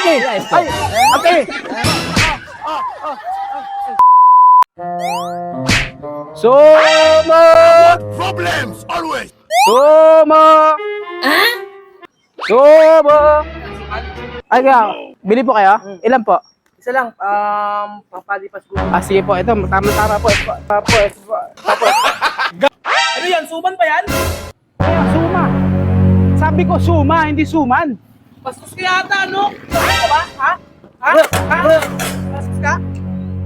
Ay, ate! Suma! Problems always. Suma! Suma! Ay, kaya, bili po kayo? Ilan po? Isa lang, papalipas ko. Ah, sige po, ito, tama-tama po. Ano yan? Suman ba yan? Kaya, suma. Sabi ko suma, hindi suman. Bastos ka yata, ano? Bastos ka ba? Ha? Ha? Ha? Bastos ka?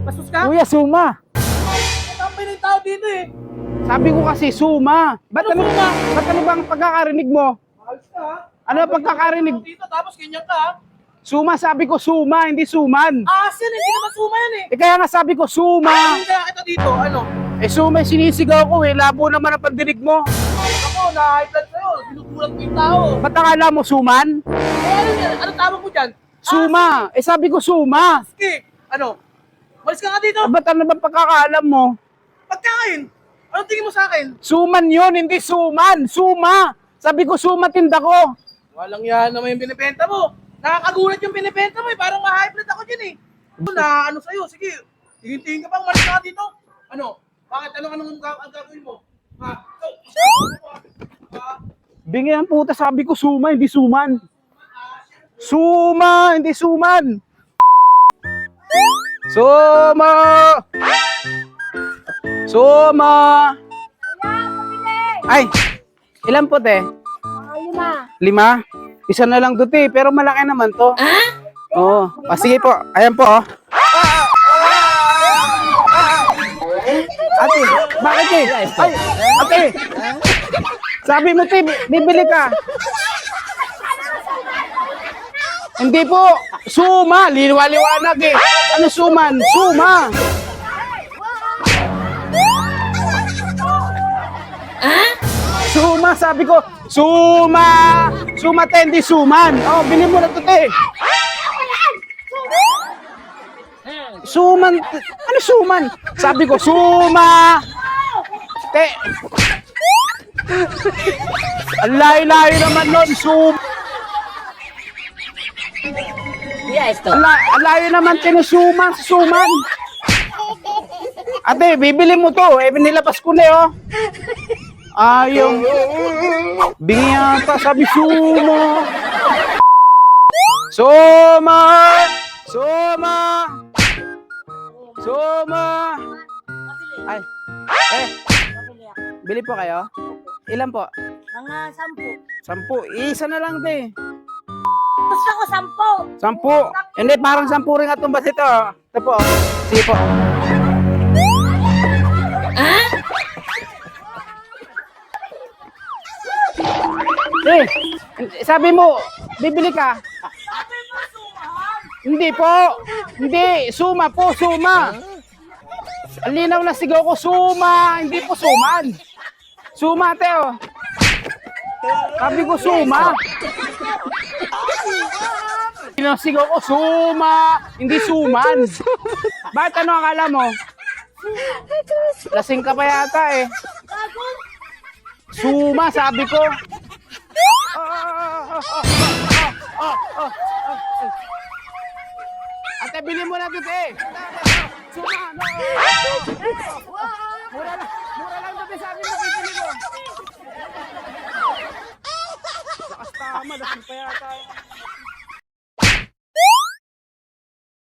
Bastos ka? Kuya, suma. Matapay na yung tao dito eh. Sabi ko kasi suma. Ba't Ano suma? Ba't ano bang pagkakarinig mo? Ayos ka ha? Ano ang pagkakarinig? Dito, tapos ganyan ka ha? Suma, sabi ko suma, hindi suman. Asin, hindi naman suma yan eh. Eh kaya nga sabi ko suma. Hindi kaya kita dito, ano? Eh suma, sinisigaw ko eh. Labo naman ang pandinig mo. Ako, na-high blood sa'yo. Binutulan ko yung tao. Ba't akala mo suman? Eh, ano yan? Ano tawag mo dyan? Suma. Eh sabi ko suma. Sige, ano? Malis ka nga dito. Ba't ano bang pagkakaalam mo? Pagkain. Anong tingin mo sa akin? Suman yun, hindi suman. Suma. Sabi ko suma, tinda ko. Walang yan naman yung binibenta mo. Nakakagulat yung binibenta mo eh. Parang ma-high blood ako dyan eh. Na ano sa'yo, sige. Tingin-tingin ka pa, umalis ka nga dito. Ano? Bakit? Anong ang gagawin mo? Ha? Bingi ang puta, sabi ko suma, hindi suman. Suma, hindi suman. Suma. Suma. Ay, ilan po te? Lima. Isa na lang doon te, pero malaki naman to. Oo. Ah, sige po, ayan po oh. Ate, bakit eh? Ay, ate. Sabi mo te, bibili ka. Hindi po, suma, liwanag eh. Ano suman? Suma. Suma, sabi ko, suma. Suma te, hindi suman. Oh, bili mo na to te. Suman, ano suman? Sabi ko, suma. Te. Ang layo-layo naman nun, suma. Ang layo naman tinusuman, suman. Ate, bibili mo to. Eh, nilabas ko na oh. Ayaw. Bingi yata, sabi suma. Suma. Suma. Suma. Ay. Eh, bili po kayo? Ilan po? Mga 10. 10. Isa na lang te. Gusto ko 10. 10. Hindi, parang 10 rin nga tumbas ito. Ito po. Sige po. Eh, sabi mo, bibili ka. Hindi po. Hindi, suma po, suma. Ang linaw na sigaw ko, suma. Hindi po suman. Suma, teo. Sabi ko, suma. Sinasigaw ko, suma. Hindi suman. Bakit ano akala mo? Lasing ka pa yata eh. Suma, sabi ko. Ate, bili mo na dito eh. Suma, no. Mura lang dito, sabi mo, bibili ko. Lakas tama, lasing pa yata.